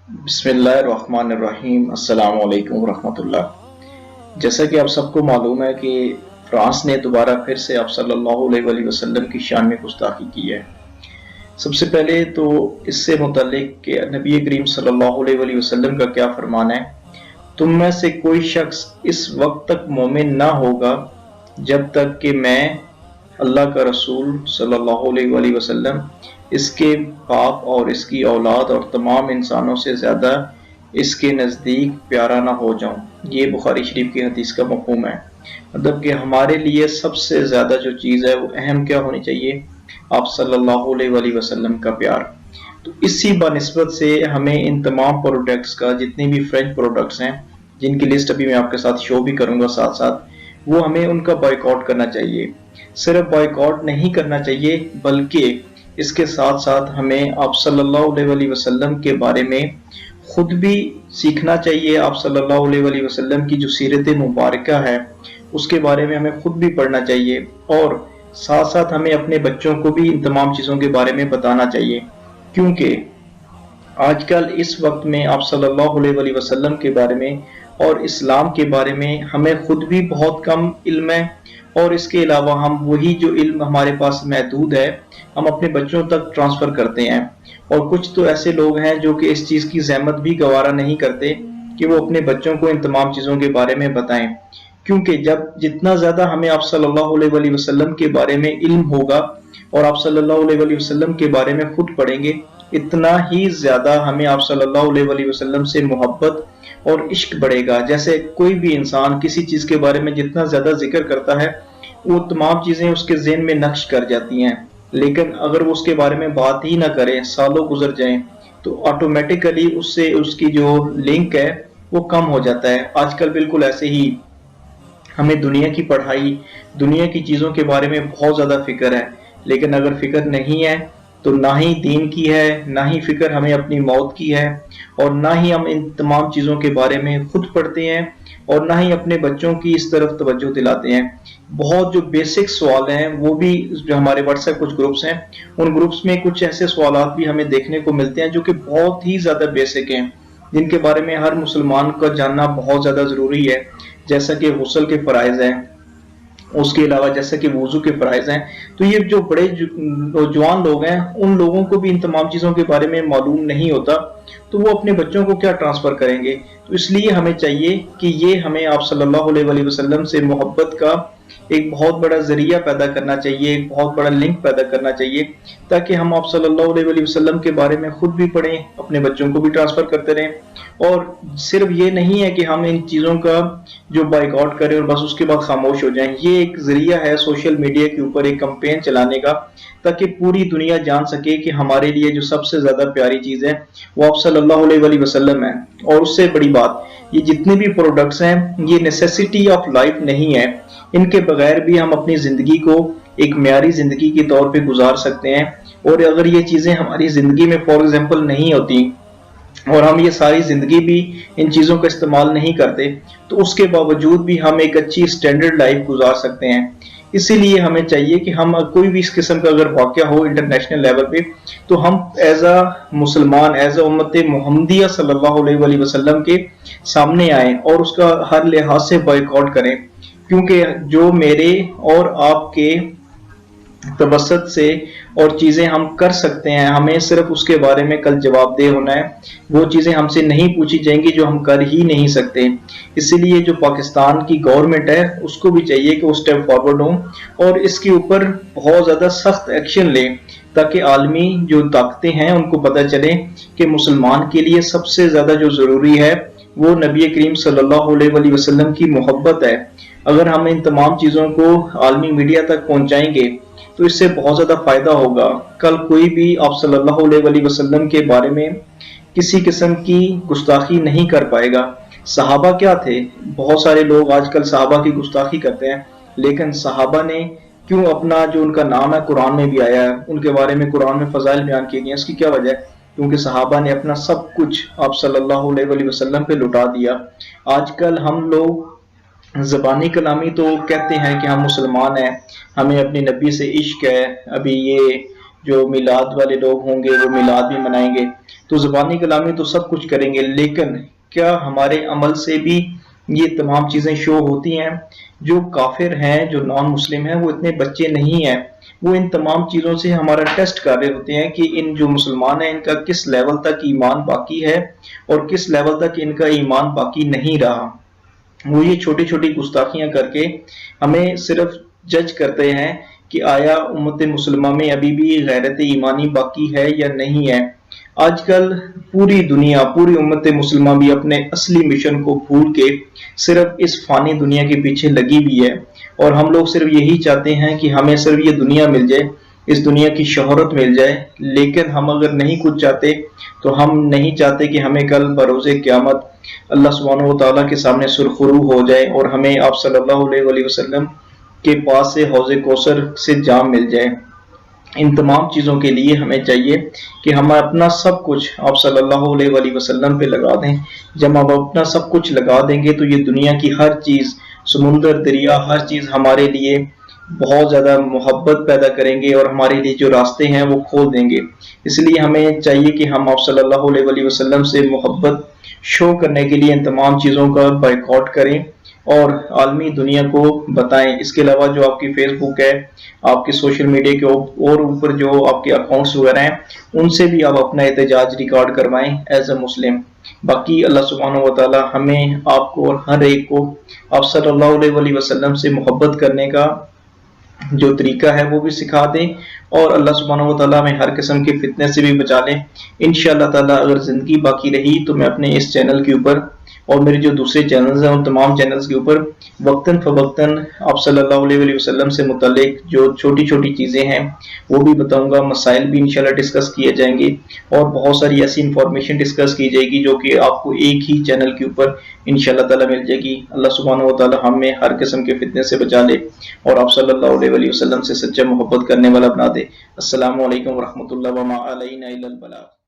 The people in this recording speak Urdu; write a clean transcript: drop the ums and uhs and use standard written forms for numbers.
بسم اللہ الرحمن الرحیم۔ السلام علیکم ورحمۃ اللہ۔ جیسا کہ آپ سب کو معلوم ہے کہ فرانس نے دوبارہ پھر سے آپ صلی اللہ علیہ وآلہ وسلم کی شان میں گستاخی کی ہے۔ سب سے پہلے تو اس سے متعلق کہ نبی کریم صلی اللہ علیہ وآلہ وسلم کا کیا فرمان ہے، تم میں سے کوئی شخص اس وقت تک مومن نہ ہوگا جب تک کہ میں اللہ کا رسول صلی اللہ علیہ وآلہ وسلم اس کے باپ اور اس کی اولاد اور تمام انسانوں سے زیادہ اس کے نزدیک پیارا نہ ہو جاؤں۔ یہ بخاری شریف کی حدیث کا مفہوم ہے۔ مطلب کہ ہمارے لیے سب سے زیادہ جو چیز ہے وہ اہم کیا ہونی چاہیے، آپ صلی اللہ علیہ وآلہ وسلم کا پیار۔ تو اسی بنسبت سے ہمیں ان تمام پروڈکٹس کا، جتنے بھی فرینچ پروڈکٹس ہیں جن کی لسٹ ابھی میں آپ کے ساتھ شو بھی کروں گا ساتھ ساتھ، وہ ہمیں ان کا بائیکاٹ کرنا چاہیے۔ صرف بائیکاٹ نہیں کرنا چاہیے بلکہ اس کے ساتھ ساتھ ہمیں آپ صلی اللہ علیہ وآلہ وسلم کے بارے میں خود بھی سیکھنا چاہیے۔ آپ صلی اللہ علیہ وآلہ وسلم کی جو سیرت مبارکہ ہے اس کے بارے میں ہمیں خود بھی پڑھنا چاہیے، اور ساتھ ساتھ ہمیں اپنے بچوں کو بھی ان تمام چیزوں کے بارے میں بتانا چاہیے، کیونکہ آج کل اس وقت میں آپ صلی اللہ علیہ وآلہ وسلم کے بارے میں اور اسلام کے بارے میں ہمیں خود بھی بہت کم علم ہے، اور اس کے علاوہ ہم وہی جو علم ہمارے پاس محدود ہے ہم اپنے بچوں تک ٹرانسفر کرتے ہیں، اور کچھ تو ایسے لوگ ہیں جو کہ اس چیز کی زحمت بھی گوارا نہیں کرتے کہ وہ اپنے بچوں کو ان تمام چیزوں کے بارے میں بتائیں، کیونکہ جتنا زیادہ ہمیں آپ صلی اللہ علیہ وآلہ وسلم کے بارے میں علم ہوگا اور آپ صلی اللہ علیہ وآلہ وسلم کے بارے میں خود پڑھیں گے، اتنا ہی زیادہ ہمیں آپ صلی اللہ علیہ وآلہ وسلم سے محبت اور عشق بڑھے گا۔ جیسے کوئی بھی انسان کسی چیز کے بارے میں جتنا زیادہ ذکر کرتا ہے وہ تمام چیزیں اس کے ذہن میں نقش کر جاتی ہیں، لیکن اگر وہ اس کے بارے میں بات ہی نہ کرے، سالوں گزر جائیں، تو آٹومیٹیکلی اس سے اس کی جو لنک ہے وہ کم ہو جاتا ہے۔ آج کل بالکل ایسے ہی ہمیں دنیا کی پڑھائی، دنیا کی چیزوں کے بارے میں بہت زیادہ فکر ہے، لیکن اگر فکر نہیں ہے تو نہ ہی دین کی ہے، نہ ہی فکر ہمیں اپنی موت کی ہے، اور نہ ہی ہم ان تمام چیزوں کے بارے میں خود پڑھتے ہیں، اور نہ ہی اپنے بچوں کی اس طرف توجہ دلاتے ہیں۔ بہت جو بیسک سوال ہیں وہ بھی جو ہمارے واٹس ایپ کچھ گروپس ہیں، ان گروپس میں کچھ ایسے سوالات بھی ہمیں دیکھنے کو ملتے ہیں جو کہ بہت ہی زیادہ بیسک ہیں، جن کے بارے میں ہر مسلمان کا جاننا بہت زیادہ ضروری ہے، جیسا کہ غسل کے فرائض ہیں، اس کے علاوہ جیسا کہ وضو کے فرائض ہیں۔ تو یہ جو بڑے نوجوان لوگ ہیں ان لوگوں کو بھی ان تمام چیزوں کے بارے میں معلوم نہیں ہوتا، تو وہ اپنے بچوں کو کیا ٹرانسفر کریں گے؟ تو اس لیے ہمیں چاہیے کہ یہ ہمیں آپ صلی اللہ علیہ وآلہ وسلم سے محبت کا ایک بہت بڑا ذریعہ پیدا کرنا چاہیے، ایک بہت بڑا لنک پیدا کرنا چاہیے، تاکہ ہم آپ صلی اللہ علیہ وآلہ وسلم کے بارے میں خود بھی پڑھیں، اپنے بچوں کو بھی ٹرانسفر کرتے رہیں۔ اور صرف یہ نہیں ہے کہ ہم ان چیزوں کا جو بائیک آؤٹ کریں اور بس اس کے بعد خاموش ہو جائیں، یہ ایک ذریعہ ہے سوشل میڈیا کے اوپر ایک کمپین چلانے کا، تاکہ پوری دنیا جان سکے کہ ہمارے لیے جو سب سے زیادہ پیاری چیز ہے وہ آپ صلی اللہ علیہ وآلہ وسلم ہے۔ اور اس سے بڑی بات، یہ جتنے بھی پروڈکٹس ہیں یہ نیسیسٹی آف لائف نہیں ہے، ان کے بغیر بھی ہم اپنی زندگی کو ایک معیاری زندگی کے طور پہ گزار سکتے ہیں، اور اگر یہ چیزیں ہماری زندگی میں فار ایگزامپل نہیں ہوتی اور ہم یہ ساری زندگی بھی ان چیزوں کا استعمال نہیں کرتے، تو اس کے باوجود بھی ہم ایک اچھی سٹینڈرڈ لائف گزار سکتے ہیں۔ اسی لیے ہمیں چاہیے کہ ہم کوئی بھی اس قسم کا اگر واقعہ ہو انٹرنیشنل لیول پہ، تو ہم ایز اے مسلمان، ایز اے امت محمدیہ صلی اللہ علیہ وآلہ وسلم کے سامنے آئیں اور اس کا ہر لحاظ سے بائیک آؤٹ کریں، کیونکہ جو میرے اور آپ کے توسط سے اور چیزیں ہم کر سکتے ہیں، ہمیں صرف اس کے بارے میں کل جواب دہ ہونا ہے۔ وہ چیزیں ہم سے نہیں پوچھی جائیں گی جو ہم کر ہی نہیں سکتے۔ اسی لیے جو پاکستان کی گورنمنٹ ہے اس کو بھی چاہیے کہ وہ اسٹیپ فارورڈ ہوں اور اس کے اوپر بہت زیادہ سخت ایکشن لیں، تاکہ عالمی جو طاقتیں ہیں ان کو پتہ چلے کہ مسلمان کے لیے سب سے زیادہ جو ضروری ہے وہ نبی کریم صلی اللہ علیہ وآلہ وسلم کی محبت ہے۔ اگر ہم ان تمام چیزوں کو عالمی میڈیا تک پہنچائیں گے تو اس سے بہت زیادہ فائدہ ہوگا۔ کل کوئی بھی آپ صلی اللہ علیہ وآلہ وسلم کے بارے میں کسی قسم کی گستاخی نہیں کر پائے گا۔ صحابہ کیا تھے؟ بہت سارے لوگ آج کل صحابہ کی گستاخی کرتے ہیں، لیکن صحابہ نے کیوں اپنا جو ان کا نام ہے قرآن میں بھی آیا ہے، ان کے بارے میں قرآن میں فضائل بیان کیے گئے ہیں، اس کی کیا وجہ ہے؟ کیونکہ صحابہ نے اپنا سب کچھ آپ صلی اللہ علیہ وآلہ وسلم پہ لٹا دیا۔ آج کل ہم لوگ زبانی کلامی تو کہتے ہیں کہ ہم مسلمان ہیں، ہمیں اپنے نبی سے عشق ہے، ابھی یہ جو میلاد والے لوگ ہوں گے وہ میلاد بھی منائیں گے، تو زبانی کلامی تو سب کچھ کریں گے، لیکن کیا ہمارے عمل سے بھی یہ تمام چیزیں شو ہوتی ہیں؟ جو کافر ہیں، جو نان مسلم ہیں، وہ اتنے بچے نہیں ہیں، وہ ان تمام چیزوں سے ہمارا ٹیسٹ کر رہے ہوتے ہیں کہ ان جو مسلمان ہیں ان کا کس لیول تک ایمان باقی ہے اور کس لیول تک ان کا ایمان باقی نہیں رہا۔ وہ یہ چھوٹی چھوٹی گستاخیاں کر کے ہمیں صرف جج کرتے ہیں کہ آیا امت مسلمہ میں ابھی بھی غیرت ایمانی باقی ہے یا نہیں ہے۔ آج کل پوری دنیا، پوری امت مسلمہ بھی اپنے اصلی مشن کو بھول کے صرف اس فانی دنیا کے پیچھے لگی ہوئی ہے، اور ہم لوگ صرف یہی چاہتے ہیں کہ ہمیں صرف یہ دنیا مل جائے، اس دنیا کی شہرت مل جائے، لیکن ہم اگر نہیں کچھ چاہتے تو ہم نہیں چاہتے کہ ہمیں کل بروز قیامت اللہ سبحانہ و تعالیٰ کے سامنے سرخرو ہو جائے اور ہمیں آپ صلی اللہ علیہ وسلم کے پاس سے حوض کوثر سے جام مل جائے۔ ان تمام چیزوں کے لیے ہمیں چاہیے کہ ہم اپنا سب کچھ آپ صلی اللہ علیہ وسلم پہ لگا دیں۔ جب ہم اپنا سب کچھ لگا دیں گے تو یہ دنیا کی ہر چیز، سمندر، دریا، ہر چیز ہمارے لیے بہت زیادہ محبت پیدا کریں گے اور ہمارے لیے جو راستے ہیں وہ کھول دیں گے۔ اس لیے ہمیں چاہیے کہ ہم آپ صلی اللہ علیہ وسلم سے محبت شو کرنے کے لیے ان تمام چیزوں کا بائیکاٹ کریں اور عالمی دنیا کو بتائیں۔ اس کے علاوہ جو آپ کی فیس بک ہے، آپ کے سوشل میڈیا کے اور اوپر جو آپ کے اکاؤنٹس وغیرہ ہیں، ان سے بھی آپ اپنا احتجاج ریکارڈ کروائیں ایز اے مسلم۔ باقی اللہ سبحانہ و تعالی ہمیں، آپ کو اور ہر ایک کو آپ صلی اللہ علیہ وسلم سے محبت کرنے کا جو طریقہ ہے وہ بھی سکھا دیں، اور اللہ سبحانہ و تعالیٰ ہمیں ہر قسم کے فتنے سے بھی بچا لیں۔ انشاءاللہ تعالیٰ اگر زندگی باقی رہی تو میں اپنے اس چینل کے اوپر اور میرے جو دوسرے چینلز ہیں ان تمام چینلز کے اوپر وقتاً فوقتاً آپ صلی اللہ علیہ وسلم سے متعلق جو چھوٹی چھوٹی چیزیں ہیں وہ بھی بتاؤں گا، مسائل بھی انشاءاللہ ڈسکس کیے جائیں گے، اور بہت ساری ایسی انفارمیشن ڈسکس کی جائے گی جو کہ آپ کو ایک ہی چینل کے اوپر انشاءاللہ تعالیٰ مل جائے گی۔ اللہ سبحانہ و تعالیٰ ہمیں ہر قسم کے فتنے سے بچا لے اور آپ صلی اللہ علیہ وسلم سے سچا محبت کرنے والا بنا دے۔ السلام علیکم ورحمۃ اللہ، وما علینا الا البلاغ۔